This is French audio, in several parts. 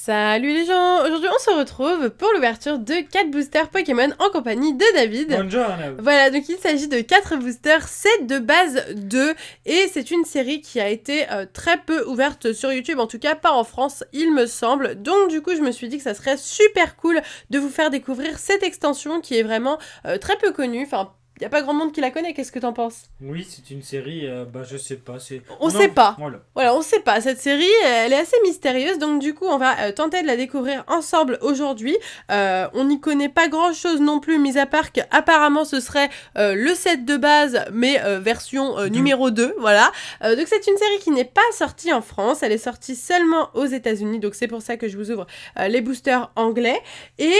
Salut les gens! Aujourd'hui on se retrouve pour l'ouverture de 4 boosters Pokémon en compagnie de David. Buongiorno. Voilà, donc il s'agit de 4 boosters, 7 de base 2, et c'est une série qui a été très peu ouverte sur YouTube, en tout cas pas en France il me semble. Donc du coup je me suis dit que ça serait super cool de vous faire découvrir cette extension qui est vraiment très peu connue, enfin... Y a pas grand monde qui la connaît, qu'est-ce que t'en penses? Oui, c'est une série, je sais pas, c'est... On sait pas. Voilà. On sait pas. Cette série, elle est assez mystérieuse, donc du coup, on va tenter de la découvrir ensemble aujourd'hui. On n'y connaît pas grand-chose non plus, mis à part qu'apparemment, ce serait le set de base, mais version numéro 2, voilà. Donc c'est une série qui n'est pas sortie en France, elle est sortie seulement aux États-Unis, donc c'est pour ça que je vous ouvre les boosters anglais. Et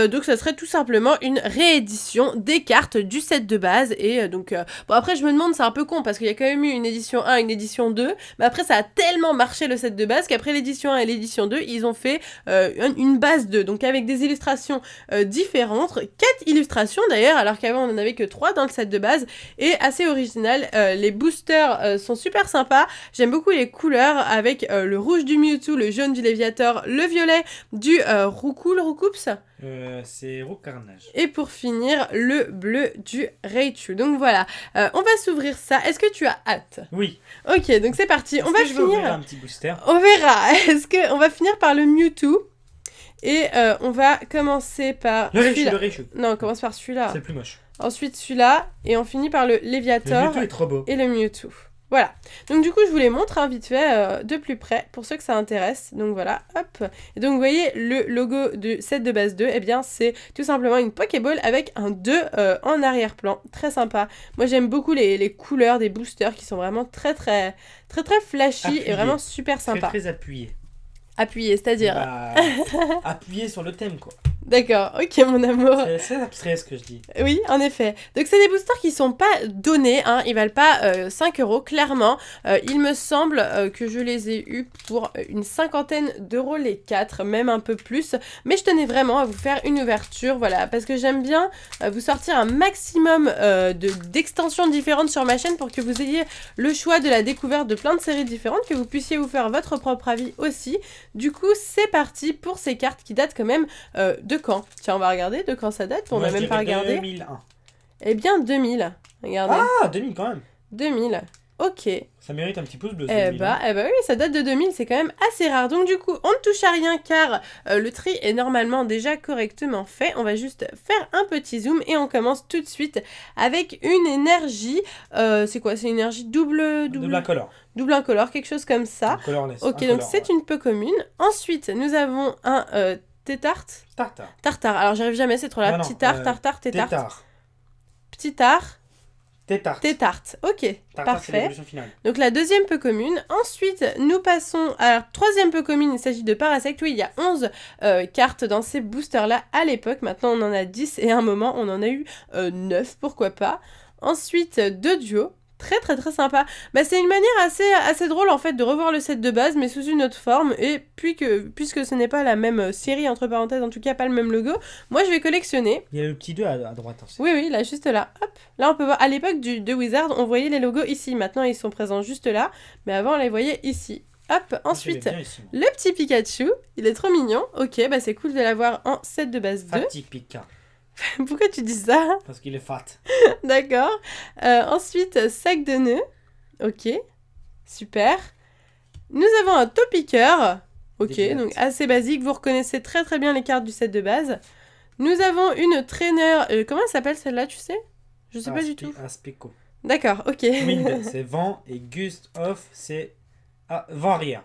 donc ça serait tout simplement une réédition des cartes du set de base, et donc bon, après je me demande, c'est un peu con parce qu'il y a quand même eu une édition 1 et une édition 2, mais après ça a tellement marché le set de base qu'après l'édition 1 et l'édition 2 ils ont fait une base 2, donc avec des illustrations différentes, 4 illustrations d'ailleurs, alors qu'avant on en avait que 3 dans le set de base, et assez original. Les boosters sont super sympas, j'aime beaucoup les couleurs avec le rouge du Mewtwo, le jaune du Léviator, le violet du Roucoups, c'est Roucarnage. et pour finir, le bleu du Raichu. Donc voilà, on va s'ouvrir ça. Est-ce que tu as hâte? Oui. Ok, donc c'est parti. On va je vais ouvrir finir... un petit booster. On verra. Est-ce que on va finir par le Mewtwo? Et on va commencer par... Le celui-là. Raichu. Non, on commence par celui-là. C'est le plus moche. Ensuite celui-là. Et on finit par le Le Léviator. Mewtwo est trop beau. Et le Mewtwo. Voilà. Donc du coup, je vous les montre vite fait de plus près pour ceux que ça intéresse. Donc voilà, hop. Et donc vous voyez le logo du set de base 2, eh bien c'est tout simplement une Pokéball avec un 2 en arrière-plan. Très sympa. Moi j'aime beaucoup les couleurs des boosters qui sont vraiment très flashy. Appuyé. Et vraiment super sympa. Très appuyé. Appuyé, c'est-à-dire... Appuyé sur le thème, quoi. D'accord, ok mon amour. C'est abstrait ce que je dis. Oui, en effet. Donc c'est des boosters qui sont pas donnés, hein. Ils valent pas 5 €, clairement. Il me semble que je les ai eus pour une cinquantaine d'euros les 4, même un peu plus. Mais je tenais vraiment à vous faire une ouverture, voilà, parce que j'aime bien vous sortir un maximum d'extensions différentes sur ma chaîne pour que vous ayez le choix de la découverte de plein de séries différentes, que vous puissiez vous faire votre propre avis aussi. Du coup, c'est parti pour ces cartes qui datent quand même de quand? Tiens, on va regarder de quand ça date, on n'a même pas regardé. 2001. Eh bien, 2000. Regardez. Ah, 2000 quand même. 2000. Ok. Ça mérite un petit pouce bleu. Eh bah oui, ça date de 2000, c'est quand même assez rare. Donc du coup, on ne touche à rien car le tri est normalement déjà correctement fait. On va juste faire un petit zoom et on commence tout de suite avec une énergie. C'est quoi? C'est une énergie double incolore. Double incolore, quelque chose comme ça. Colorless. Ok, donc c'est une peu commune. Ensuite, nous avons un Tartare. Alors j'arrive jamais, c'est trop là. Petit tart, tartare, tétart. Petit tart. Tétart. Ok, parfait. Donc la deuxième peu commune. Ensuite, nous passons à la troisième peu commune. Il s'agit de Parasect. Oui, il y a 11 cartes dans ces boosters-là à l'époque. Maintenant, on en a 10 et à un moment, on en a eu 9, pourquoi pas. Ensuite, deux duos. Très sympa. Bah, c'est une manière assez drôle en fait de revoir le set de base mais sous une autre forme, et puisque ce n'est pas la même série, entre parenthèses, en tout cas pas le même logo, moi je vais collectionner. Il y a le petit 2 à droite aussi. Oui, là, juste là. Hop. Là on peut voir, à l'époque de Wizard, on voyait les logos ici. Maintenant ils sont présents juste là, mais avant on les voyait ici. Hop, ensuite, le petit Pikachu, il est trop mignon. Ok, bah c'est cool de l'avoir en set de base 2. Petit Pika. Pourquoi tu dis ça? Parce qu'il est fat. D'accord. Ensuite, sac de nœuds. Ok. Super. Nous avons un Topiqueur. Ok, donc assez basique. Vous reconnaissez très bien les cartes du set de base. Nous avons une trainer. Comment elle s'appelle celle-là, tu sais? Je sais pas du tout. Aspico. D'accord, ok. Wind, c'est vent, et Gust off, c'est vent arrière.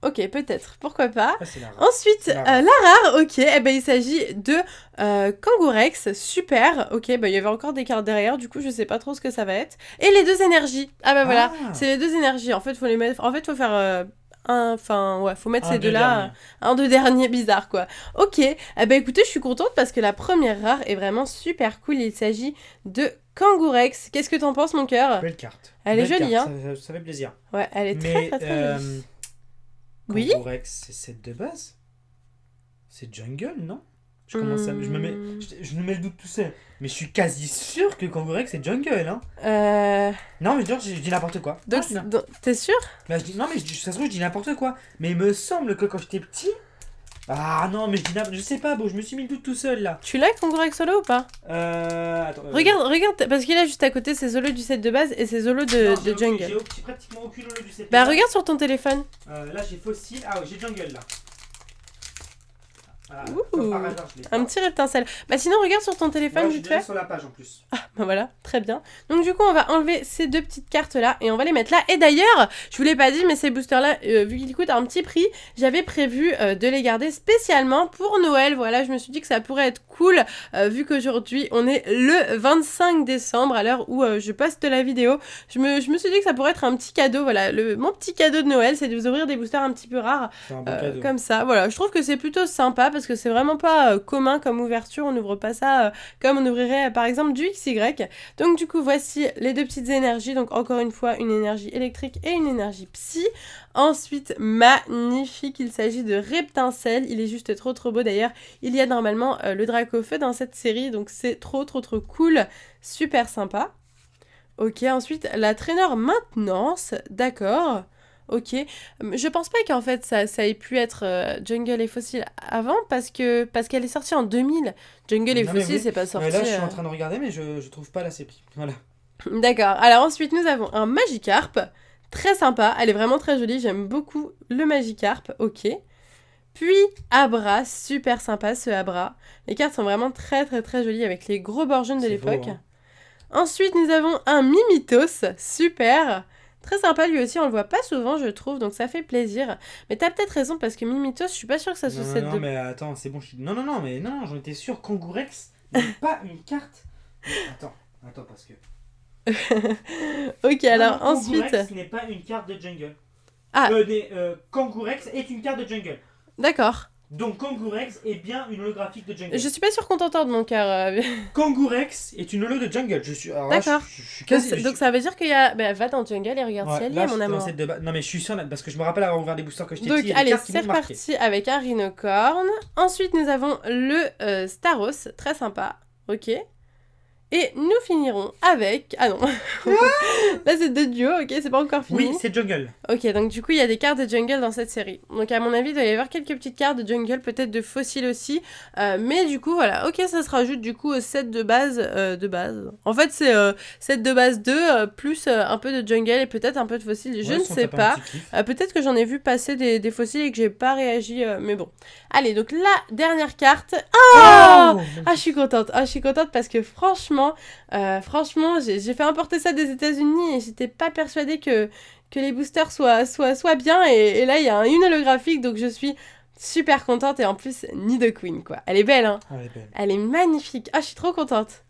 Ok, peut-être, pourquoi pas. C'est la rare. Ensuite, la rare, ok, eh ben, il s'agit de Kangourex, super, ok, bah, il y avait encore des cartes derrière, du coup je sais pas trop ce que ça va être. Et les deux énergies, voilà, c'est les deux énergies, en fait faut les mettre, faut faire faut mettre ces deux-là, un deux derniers bizarres quoi. Ok, eh ben, écoutez, je suis contente parce que la première rare est vraiment super cool, il s'agit de Kangourex. Qu'est-ce que t'en penses mon cœur? Belle carte. Elle est jolie, hein. Ça fait plaisir. Ouais, elle est très jolie. Oui. Kangourex, c'est set de base. C'est jungle, non? Je me mets le doute tout seul. Mais je suis quasi sûr que Kangourex c'est jungle, hein. Non, mais je dis n'importe quoi. Donc, t'es sûr? Non, mais ça se trouve, je dis n'importe quoi. Mais il me semble que quand j'étais petit, Ah non, mais je sais pas, bon, je me suis mis le doute tout seul là. Tu l'as Kangourek solo ou pas? Attends. Regarde, parce qu'il a juste à côté ses solos du set de base et ses solos de jungle. J'ai pratiquement aucune holo du set. Bah regarde sur ton téléphone. Là j'ai fossile. Ah ouais, j'ai jungle là. Voilà, Ouh, par hasard, je l'ai un pas. petit reptincelle. Bah sinon regarde sur ton téléphone vite fait. Sur la page en plus. Ah bah voilà, très bien. Donc du coup on va enlever ces deux petites cartes là et on va les mettre là. Et d'ailleurs, je vous l'ai pas dit mais ces boosters là, vu qu'ils coûtent un petit prix, j'avais prévu de les garder spécialement pour Noël. Voilà, je me suis dit que ça pourrait être cool vu qu'aujourd'hui on est le 25 décembre à l'heure où je poste la vidéo. Je me suis dit que ça pourrait être un petit cadeau. Voilà, mon petit cadeau de Noël, c'est de vous ouvrir des boosters un petit peu rares. C'est un bon cadeau. Comme ça, voilà, je trouve que c'est plutôt sympa parce que c'est vraiment pas commun comme ouverture. On n'ouvre pas ça comme on ouvrirait par exemple du XY. Donc du coup voici les deux petites énergies, donc encore une fois une énergie électrique et une énergie psy. Ensuite magnifique, il s'agit de Reptincelle, il est juste trop beau. D'ailleurs il y a normalement le Dracofeu dans cette série, donc c'est trop cool, super sympa. Ok, ensuite la Traîneur Maintenance, d'accord. Ok, je pense pas qu'en fait ça ait pu être Jungle et Fossile avant parce qu'elle est sortie en 2000. Jungle et Fossile oui. c'est pas sorti. Là je suis en train de regarder mais je trouve pas la CP. Voilà. D'accord, alors ensuite nous avons un Magikarp, très sympa, elle est vraiment très jolie, j'aime beaucoup le Magikarp, ok. Puis Abra, super sympa ce Abra. Les cartes sont vraiment très jolies avec les gros bords jaunes de l'époque. Hein. Ensuite nous avons un Mimitos, super. Très sympa lui aussi, on le voit pas souvent je trouve, donc ça fait plaisir. Mais t'as peut-être raison parce que Mimitos, je suis pas sûre que ça soit cette Non, mais attends, c'est bon. Non, j'en étais sûr. Kangourex n'est pas une carte. Attends, parce que. Ok, alors ensuite. Kangourex n'est pas une carte de jungle. Ah. Kangourex est une carte de jungle. D'accord. Donc Kangourex est bien une holographique de jungle. Je suis pas sûre qu'on t'entende mon cœur. Kangourex est une holo de jungle. D'accord. Je suis quasi. Donc ça veut dire qu'il y a. Bah, va dans jungle et regarde si elle y est, mon amour. Non, mais je suis sûr, parce que je me rappelle avoir ouvert des boosters que je t'ai dit. Donc allez, c'est reparti avec un Rhinocorn. Ensuite, nous avons le Staros, très sympa. Ok. Et nous finirons avec... Ah non. Là, c'est deux duos, ok, c'est pas encore fini. Oui, c'est jungle. Ok, donc du coup, il y a des cartes de jungle dans cette série. Donc à mon avis, il doit y avoir quelques petites cartes de jungle, peut-être de fossiles aussi. Mais du coup, voilà. Ok, ça se rajoute du coup au set de base. En fait, c'est set de base 2, plus un peu de jungle et peut-être un peu de fossiles. Je ne sais pas. Peut-être que j'en ai vu passer des fossiles et que j'ai pas réagi. Mais bon. Allez, donc la dernière carte. Oh, je suis contente. Je suis contente parce que franchement, j'ai fait importer ça des États-Unis et j'étais pas persuadée que les boosters soient bien. Et là, il y a une holographique, donc je suis super contente. Et en plus, Nidoqueen, quoi. Elle est belle, hein. Elle est belle. Elle est magnifique. Je suis trop contente.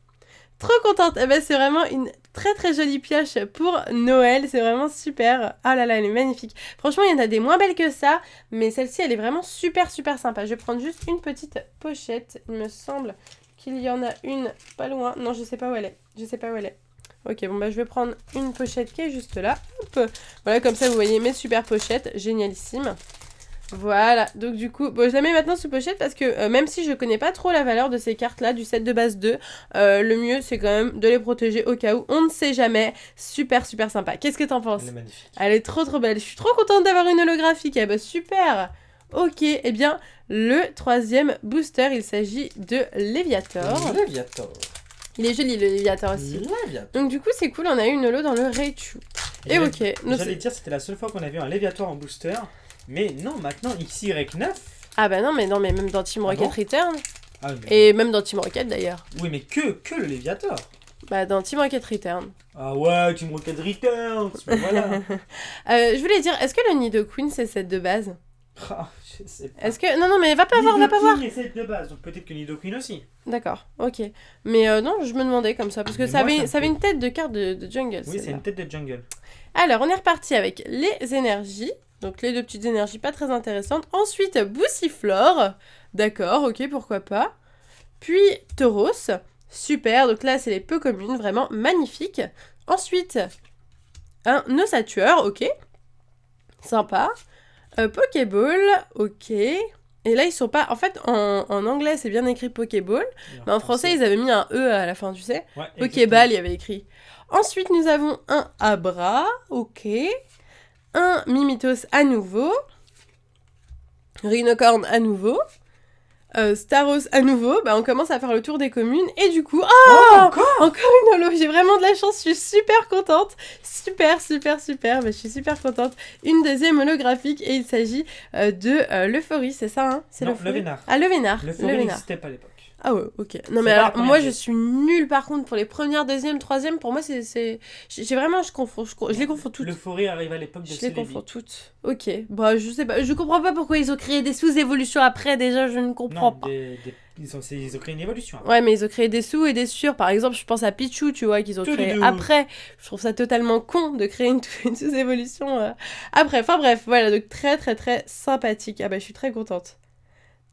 Trop contente. Eh ben, c'est vraiment une très jolie pioche pour Noël. C'est vraiment super. Ah là là, elle est magnifique. Franchement, il y en a des moins belles que ça. Mais celle-ci, elle est vraiment super sympa. Je vais prendre juste une petite pochette. Il me semble qu'il y en a une pas loin. Non, je sais pas où elle est. Ok, bon bah je vais prendre une pochette qui est juste là. Hop. Voilà, comme ça vous voyez mes super pochettes. Génialissime. Voilà, donc du coup, bon, je la mets maintenant sous pochette parce que même si je connais pas trop la valeur de ces cartes-là, du set de base 2, le mieux c'est quand même de les protéger au cas où, on ne sait jamais. Super sympa. Qu'est-ce que t'en penses? Elle est magnifique. Elle est trop belle. Je suis trop contente d'avoir une holographique. Eh ben super. Ok, eh bien, le troisième booster, il s'agit de Léviator. Il est joli, le Léviator aussi. Donc du coup, c'est cool, on a eu une holo dans le Raichu. Et ok. J'allais dire, c'était la seule fois qu'on a vu un Léviator en booster. Mais non, maintenant, XY9. Ah bah non, mais même dans Team Rocket Return. Ah, mais... Et même dans Team Rocket, d'ailleurs. Oui, mais que le Léviator. Bah dans Team Rocket Return. Ah ouais, Team Rocket Return. Voilà. Je voulais dire, est-ce que le Nidoqueen, c'est set de base? Je sais pas. Est-ce que... Non, mais va pas voir. Nidoqueen est set de base, donc peut-être que Nidoqueen aussi. D'accord, ok. Mais non, je me demandais comme ça, parce que ça avait une tête de carte de jungle. Oui, c'est une tête de jungle. Alors, on est reparti avec les énergies. Donc, les deux petites énergies pas très intéressantes. Ensuite, Boussiflore. D'accord, ok, pourquoi pas. Puis, Tauros. Super, donc là, c'est les peu communes, vraiment magnifiques. Ensuite, un Ossatueur, ok. Sympa. Pokéball, ok. Et là, ils sont pas... En fait, en anglais, c'est bien écrit Pokéball. Mais en français, ils avaient mis un E à la fin, tu sais. Ouais, Pokéball, il y avait écrit. Ensuite, nous avons un Abra, ok. Un Mimitos à nouveau. Rhinocorn à nouveau. Staros à nouveau, on commence à faire le tour des communes et du coup, encore une holo, j'ai vraiment de la chance, je suis super contente, super, je suis super contente. Une deuxième holographique et il s'agit de l'Euphorie, c'est ça hein? C'est non, le Vénard. Ah, le Vénard. L'Euphorie n'existait pas à l'époque. Ah ouais, ok. Non mais alors, moi je suis nulle par contre pour les premières, deuxième, troisième, pour moi c'est... J'ai vraiment, je les confonds toutes. L'Euphorie arrive à l'époque de Celebi. Je les confonds toutes. Ok, je sais pas, je comprends pas pourquoi ils ont créé des sous-évolutions après, déjà je ne comprends pas. Ils ont créé une évolution. Ouais, mais ils ont créé des sous et des sur. Par exemple, je pense à Pichu, tu vois, qu'ils ont créé après. Je trouve ça totalement con de créer une sous-évolution après. Enfin bref, voilà, donc très sympathique. Ah je suis très contente.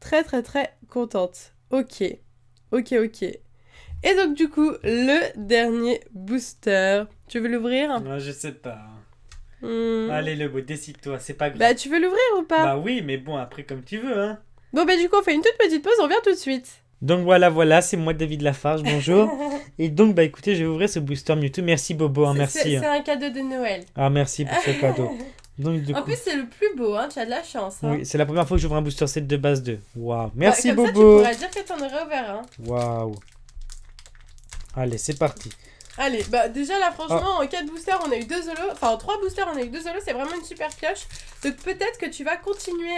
Très contente. Ok. Et donc du coup, le dernier booster. Tu veux l'ouvrir? Non, je sais pas. Allez, le beau, décide-toi, c'est pas grave. Tu veux l'ouvrir ou pas? Bah oui, mais bon, après comme tu veux, hein. Bon, du coup, on fait une toute petite pause, on revient tout de suite. Donc voilà, c'est moi David Lafarge, bonjour. Et donc, écoutez, je vais ouvrir ce booster Mewtwo. Merci Bobo, merci. C'est un cadeau de Noël. Ah, merci pour ce cadeau. Donc, en plus, c'est le plus beau, hein, tu as de la chance. Hein. Oui, c'est la première fois que j'ouvre un booster set de base 2. Waouh, merci comme Bobo. Ça, tu pourrais dire que t'en aurais ouvert un. Waouh. Allez, c'est parti. Allez, déjà là, franchement, en 4 boosters, on a eu 2 holos. Enfin, en 3 boosters, on a eu 2 holos, c'est vraiment une super pioche. Donc peut-être que tu vas continuer.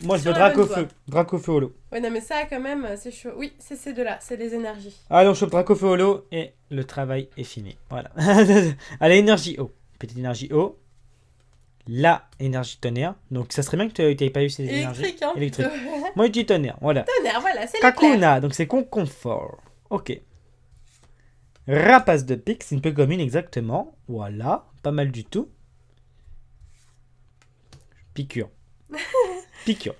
Moi, je veux Dracofeu. Dracofeu holo. Ouais, non, mais ça, quand même, c'est chaud. Oui, c'est ces deux-là, c'est les énergies. Allez, on chope Dracofeu holo et le travail est fini. Voilà. Allez, énergie eau. Petite énergie eau. La énergie tonnerre. Donc, ça serait bien que tu n'aies pas eu ces énergies. Hein, électrique. Moi, je dis tonnerre. Voilà. Tonnerre, voilà, c'est Kakuna, donc c'est confort. Ok. Rapace de pique, c'est une peu commune exactement. Voilà, pas mal du tout. Piqûre. Piqûre.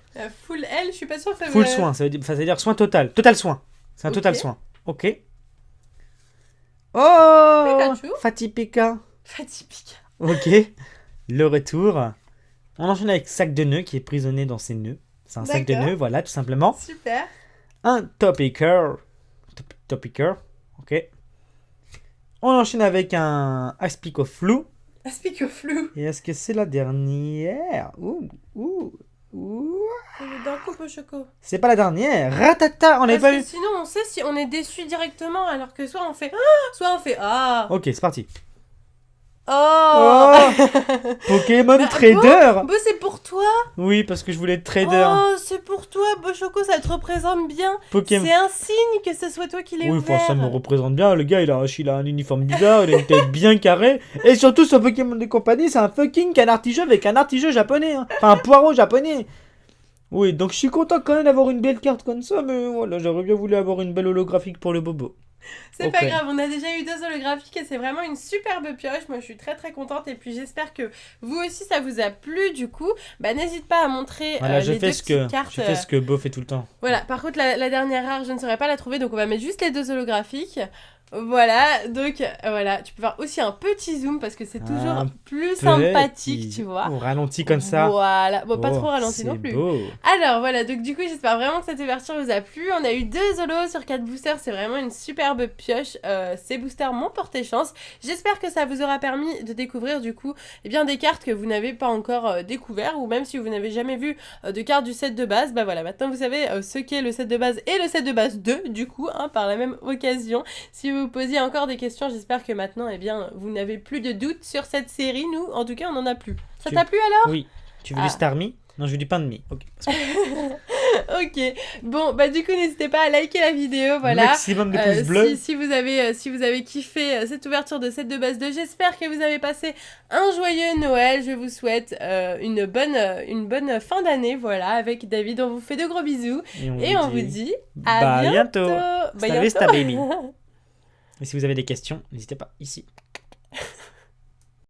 Full L, je suis pas sûre que ça Full soin, ça veut dire soin total. Total soin. C'est un total soin. Ok. Oh Fatipika. Ok. Le retour. On enchaîne avec sac de nœuds qui est prisonnier dans ses nœuds. C'est un sac de nœuds, voilà, tout simplement. Super. Un Topicker. Topicker. Ok. On enchaîne avec un Aspicoflou. Aspicoflou. Et est-ce que c'est la dernière? D'un coup, Pochoco. C'est pas la dernière. Ratata, on l'avait pas eu. Sinon, on sait si on est déçu directement, alors que soit on fait ah. Ok, c'est parti. Oh Pokémon Trader. C'est pour toi. Oui, parce que je voulais être trader. Oh, c'est pour toi, Pochoco, ça te représente bien. C'est un signe que ce soit toi qui l'aies ouvert. Oui, ça me représente bien. Le gars, il a un uniforme bizarre, il a une tête bien carrée. Et surtout, son Pokémon de compagnie, c'est un fucking canard-tigeux avec un artichaut japonais. Hein. Enfin, un poireau japonais. Oui, donc je suis content quand même d'avoir une belle carte comme ça, mais voilà, j'aurais bien voulu avoir une belle holographique pour le bobo. C'est pas grave, on a déjà eu 2 holographiques et c'est vraiment une superbe pioche. Moi je suis très contente et puis j'espère que vous aussi ça vous a plu du coup. N'hésite pas à montrer les 2 petites cartes. Je fais ce que Beau fait tout le temps. Voilà, par contre la dernière rare je ne saurais pas la trouver donc on va mettre juste les 2 holographiques. Voilà, donc voilà, tu peux faire aussi un petit zoom parce que c'est toujours plus sympathique, tu vois. On ralentit comme ça. Voilà, pas trop ralenti non plus. Beau. Alors voilà, donc du coup j'espère vraiment que cette ouverture vous a plu. On a eu 2 holos sur 4 boosters, c'est vraiment une superbe pioche. Ces boosters m'ont porté chance. J'espère que ça vous aura permis de découvrir du coup des cartes que vous n'avez pas encore découvert ou même si vous n'avez jamais vu de cartes du set de base. Voilà, maintenant vous savez ce qu'est le set de base et le set de base 2 du coup, par la même occasion. Si vous posiez encore des questions, j'espère que maintenant, vous n'avez plus de doutes sur cette série. Nous, en tout cas, on n'en a plus. Ça t'a plu alors? Oui. Tu veux du Starmie? Non, je veux du pain de mie. Ok. Ok. Bon, du coup, n'hésitez pas à liker la vidéo. Voilà. Maximum de pouces bleus. Si vous avez kiffé cette ouverture de set de base 2, j'espère que vous avez passé un joyeux Noël. Je vous souhaite une bonne fin d'année. Voilà, avec David, on vous fait de gros bisous. Et on vous dit à bientôt. Salut, baby. Et si vous avez des questions, n'hésitez pas ici.